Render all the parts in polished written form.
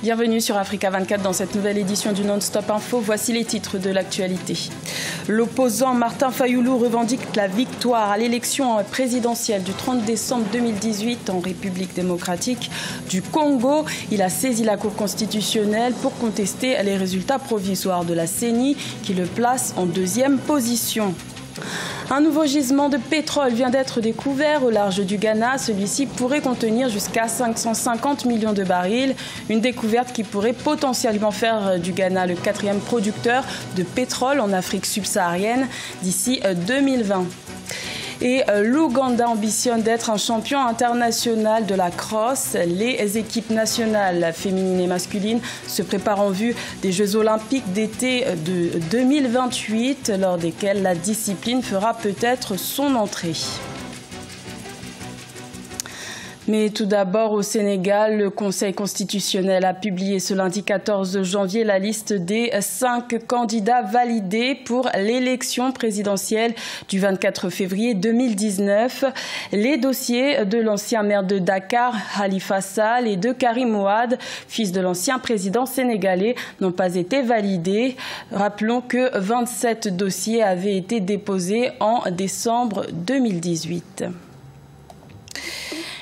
Bienvenue sur Africa 24 dans cette nouvelle édition du Non-Stop Info. Voici les titres de l'actualité. L'opposant Martin Fayulu revendique la victoire à l'élection présidentielle du 30 décembre 2018 en République démocratique du Congo. Il a saisi la Cour constitutionnelle pour contester les résultats provisoires de la CENI qui le place en deuxième position. Un nouveau gisement de pétrole vient d'être découvert au large du Ghana. Celui-ci pourrait contenir jusqu'à 550 millions de barils. Une découverte qui pourrait potentiellement faire du Ghana le 4e producteur de pétrole en Afrique subsaharienne d'ici 2020. Et l'Ouganda ambitionne d'être un champion international de la crosse. Les équipes nationales féminines et masculines se préparent en vue des Jeux olympiques d'été de 2028, lors desquels la discipline fera peut-être son entrée. Mais tout d'abord, au Sénégal, le Conseil constitutionnel a publié ce lundi 14 janvier la liste des 5 candidats validés pour l'élection présidentielle du 24 février 2019. Les dossiers de l'ancien maire de Dakar, Khalifa Sall, et de Karim Ouad, fils de l'ancien président sénégalais, n'ont pas été validés. Rappelons que 27 dossiers avaient été déposés en décembre 2018.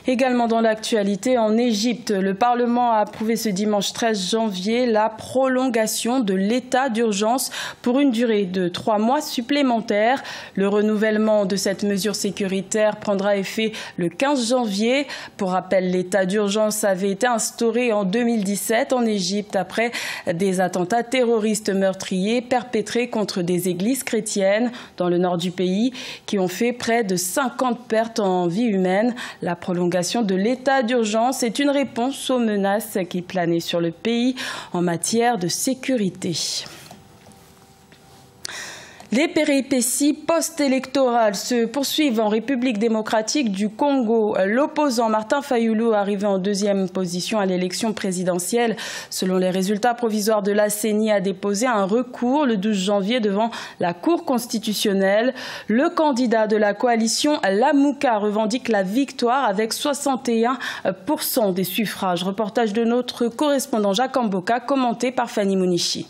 Également dans l'actualité, en Égypte, le Parlement a approuvé ce dimanche 13 janvier la prolongation de l'état d'urgence pour une durée de 3 mois supplémentaires. Le renouvellement de cette mesure sécuritaire prendra effet le 15 janvier. Pour rappel, l'état d'urgence avait été instauré en 2017 en Égypte après des attentats terroristes meurtriers perpétrés contre des églises chrétiennes dans le nord du pays qui ont fait près de 50 pertes en vie humaine. La prolongation de l'état d'urgence est une réponse aux menaces qui planaient sur le pays en matière de sécurité. Les péripéties post-électorales se poursuivent en République démocratique du Congo. L'opposant Martin Fayulu, arrivé en deuxième position à l'élection présidentielle, selon les résultats provisoires de la CENI, a déposé un recours le 12 janvier devant la Cour constitutionnelle. Le candidat de la coalition Lamuka revendique la victoire avec 61% des suffrages. Reportage de notre correspondant Jacques Amboka, commenté par Fanny Mounichi.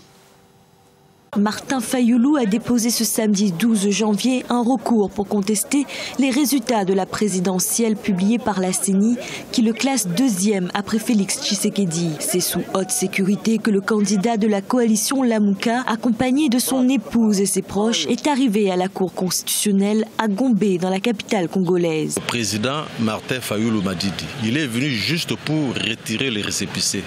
Martin Fayulu a déposé ce samedi 12 janvier un recours pour contester les résultats de la présidentielle publiés par la CENI qui le classe deuxième après Félix Tshisekedi. C'est sous haute sécurité que le candidat de la coalition Lamuka, accompagné de son épouse et ses proches, est arrivé à la Cour constitutionnelle à Gombe, dans la capitale congolaise. Le président Martin Fayulu Madidi, il est venu juste pour retirer les récépissés,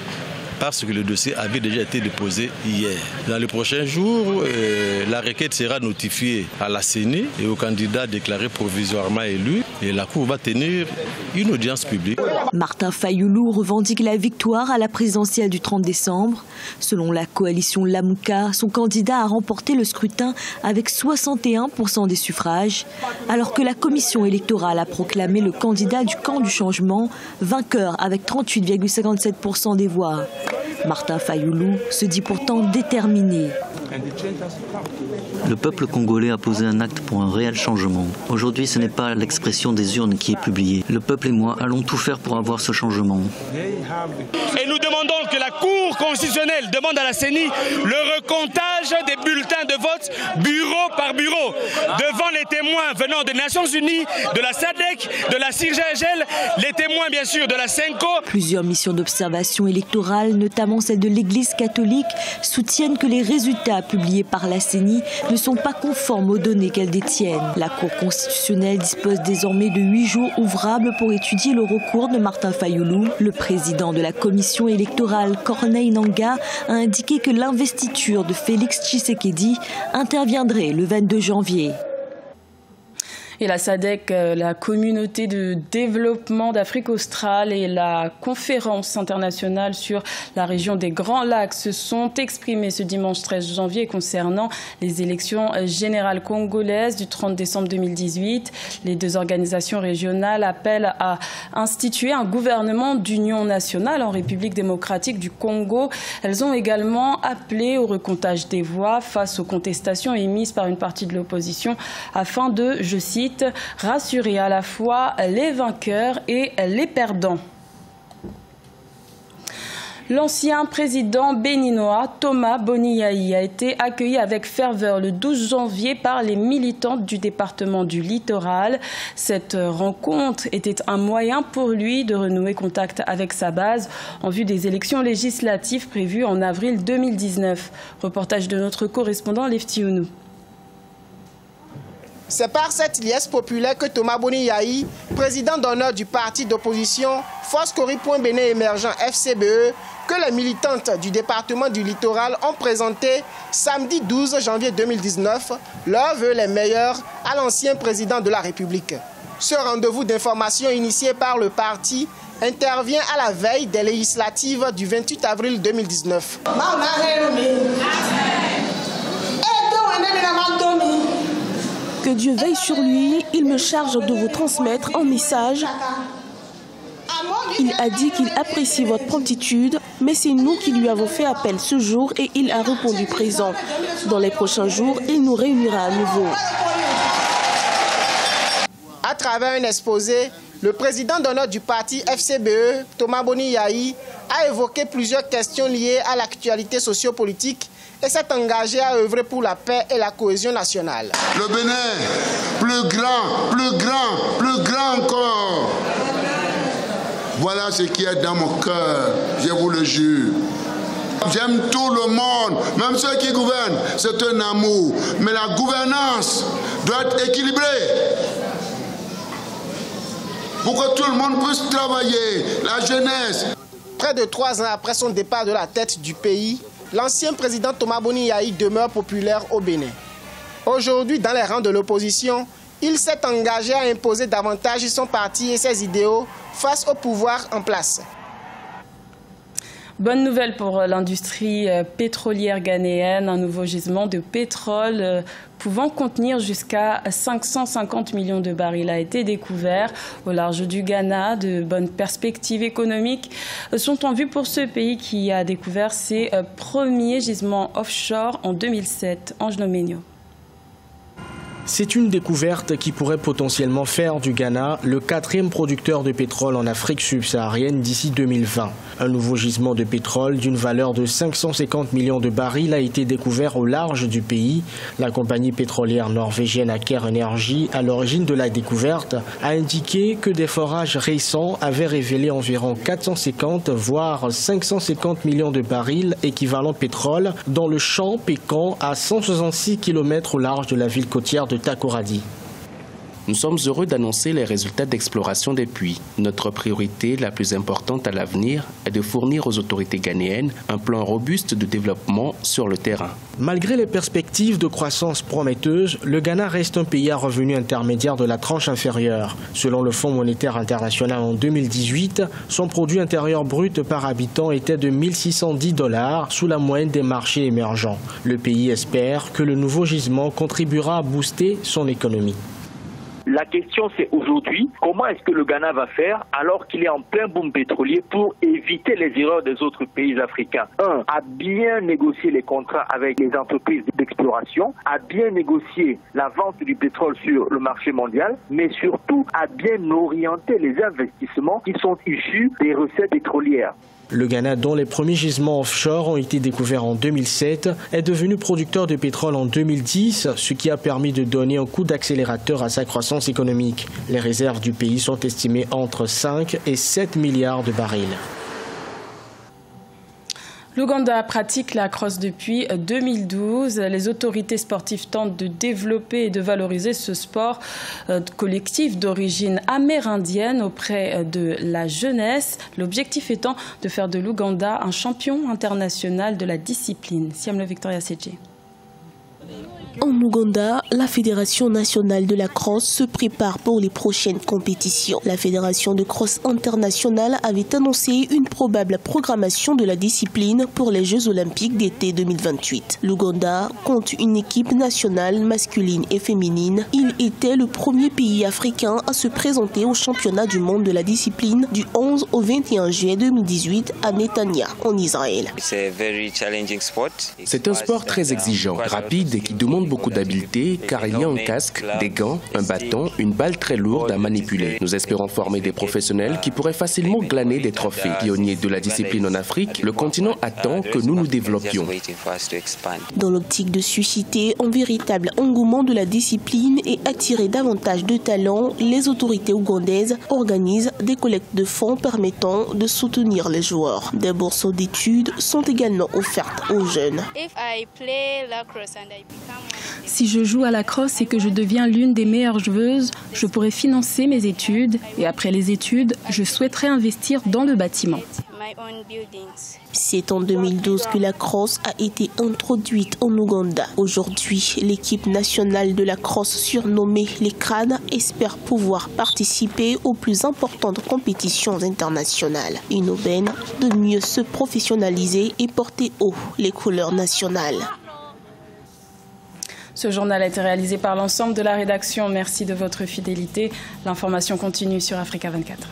parce que le dossier avait déjà été déposé hier. Dans les prochains jours, la requête sera notifiée à la CENI et aux candidats déclarés provisoirement élus. Et la Cour va tenir une audience publique. Martin Fayulu revendique la victoire à la présidentielle du 30 décembre. Selon la coalition Lamuka, son candidat a remporté le scrutin avec 61% des suffrages, alors que la commission électorale a proclamé le candidat du camp du changement vainqueur avec 38,57% des voix. Martin Fayulu se dit pourtant déterminé. Le peuple congolais a posé un acte pour un réel changement. Aujourd'hui, ce n'est pas l'expression des urnes qui est publiée. Le peuple et moi allons tout faire pour avoir ce changement. Et nous demandons que la Cour constitutionnelle demande à la CENI le recomptage des bulletins de vote bureau par bureau devant les témoins venant des Nations Unies, de la SADC, de la CIRGL, les témoins bien sûr de la CENCO. Plusieurs missions d'observation électorale, notamment celle de l'Église catholique, soutiennent que les résultats publiés par la CENI ne sont pas conformes aux données qu'elle détiennent. La Cour constitutionnelle dispose désormais de 8 jours ouvrables pour étudier le recours de Martin Fayulu. Le président de la commission électorale, Corneille Nangaa, a indiqué que l'investiture de Félix Tshisekedi interviendrait le 22 janvier. Et la SADC, la communauté de développement d'Afrique australe et la conférence internationale sur la région des Grands Lacs se sont exprimés ce dimanche 13 janvier concernant les élections générales congolaises du 30 décembre 2018. Les deux organisations régionales appellent à instituer un gouvernement d'union nationale en République démocratique du Congo. Elles ont également appelé au recomptage des voix face aux contestations émises par une partie de l'opposition afin de, je cite, rassurer à la fois les vainqueurs et les perdants. L'ancien président béninois Thomas Boni Yayi a été accueilli avec ferveur le 12 janvier par les militantes du département du Littoral. Cette rencontre était un moyen pour lui de renouer contact avec sa base en vue des élections législatives prévues en avril 2019. Reportage de notre correspondant Lefti Ounou. C'est par cette liesse populaire que Thomas Boni Yayi, président d'honneur du parti d'opposition Force Cori.Bénin Émergent FCBE, que les militantes du département du Littoral ont présenté samedi 12 janvier 2019 leurs vœux les meilleurs à l'ancien président de la République. Ce rendez-vous d'information initié par le parti intervient à la veille des législatives du 28 avril 2019. Que Dieu veille sur lui, il me charge de vous transmettre un message. Il a dit qu'il apprécie votre promptitude, mais c'est nous qui lui avons fait appel ce jour et il a répondu présent. Dans les prochains jours, il nous réunira à nouveau. À travers un exposé, le président d'honneur du parti FCBE, Thomas Boni Yayi, a évoqué plusieurs questions liées à l'actualité sociopolitique et s'est engagé à œuvrer pour la paix et la cohésion nationale. Le Bénin, plus grand encore. Voilà ce qui est dans mon cœur, je vous le jure. J'aime tout le monde, même ceux qui gouvernent, c'est un amour. Mais la gouvernance doit être équilibrée. Pour que tout le monde puisse travailler, la jeunesse. Près de 3 ans après son départ de la tête du pays, l'ancien président Thomas Boni Yayi demeure populaire au Bénin. Aujourd'hui, dans les rangs de l'opposition, il s'est engagé à imposer davantage son parti et ses idéaux face au pouvoir en place. Bonne nouvelle pour l'industrie pétrolière ghanéenne. Un nouveau gisement de pétrole pouvant contenir jusqu'à 550 millions de barils a été découvert au large du Ghana. De bonnes perspectives économiques sont en vue pour ce pays qui a découvert ses premiers gisements offshore en 2007. Ange Noménio. C'est une découverte qui pourrait potentiellement faire du Ghana le 4e producteur de pétrole en Afrique subsaharienne d'ici 2020. Un nouveau gisement de pétrole d'une valeur de 550 millions de barils a été découvert au large du pays. La compagnie pétrolière norvégienne Aker Energy, à l'origine de la découverte, a indiqué que des forages récents avaient révélé environ 450 voire 550 millions de barils équivalent pétrole dans le champ Pécan à 166 km au large de la ville côtière de Takoradi. Nous sommes heureux d'annoncer les résultats d'exploration des puits. Notre priorité la plus importante à l'avenir est de fournir aux autorités ghanéennes un plan robuste de développement sur le terrain. Malgré les perspectives de croissance prometteuses, le Ghana reste un pays à revenu intermédiaire de la tranche inférieure. Selon le Fonds monétaire international en 2018, son produit intérieur brut par habitant était de 1 610 $, sous la moyenne des marchés émergents. Le pays espère que le nouveau gisement contribuera à booster son économie. La question, c'est aujourd'hui, comment est-ce que le Ghana va faire alors qu'il est en plein boom pétrolier pour éviter les erreurs des autres pays africains? À bien négocier les contrats avec les entreprises d'exploration, à bien négocier la vente du pétrole sur le marché mondial, mais surtout à bien orienter les investissements qui sont issus des recettes pétrolières. Le Ghana, dont les premiers gisements offshore ont été découverts en 2007, est devenu producteur de pétrole en 2010, ce qui a permis de donner un coup d'accélérateur à sa croissance économique. Les réserves du pays sont estimées entre 5 et 7 milliards de barils. L'Ouganda pratique la crosse depuis 2012. Les autorités sportives tentent de développer et de valoriser ce sport collectif d'origine amérindienne auprès de la jeunesse. L'objectif étant de faire de l'Ouganda un champion international de la discipline. Siam Victoria Sedje. En Ouganda, la Fédération nationale de la crosse se prépare pour les prochaines compétitions. La Fédération de crosse internationale avait annoncé une probable programmation de la discipline pour les Jeux olympiques d'été 2028. L'Ouganda compte une équipe nationale masculine et féminine. Il était le premier pays africain à se présenter au championnat du monde de la discipline du 11 au 21 juillet 2018 à Netanya, en Israël. C'est un sport très exigeant, rapide et qui demande demande beaucoup d'habileté car il y a un casque, des gants, un bâton, une balle très lourde à manipuler. Nous espérons former des professionnels qui pourraient facilement glaner des trophées. Pionniers de la discipline en Afrique, le continent attend que nous nous développions. Dans l'optique de susciter un véritable engouement de la discipline et attirer davantage de talents, les autorités ougandaises organisent des collectes de fonds permettant de soutenir les joueurs. Des bourses d'études sont également offertes aux jeunes. Si je joue à la crosse et que je deviens l'une des meilleures joueuses, je pourrais financer mes études et après les études, je souhaiterais investir dans le bâtiment. C'est en 2012 que la crosse a été introduite en Ouganda. Aujourd'hui, l'équipe nationale de la crosse surnommée les Crânes espère pouvoir participer aux plus importantes compétitions internationales. Une aubaine de mieux se professionnaliser et porter haut les couleurs nationales. Ce journal a été réalisé par l'ensemble de la rédaction. Merci de votre fidélité. L'information continue sur Africa 24.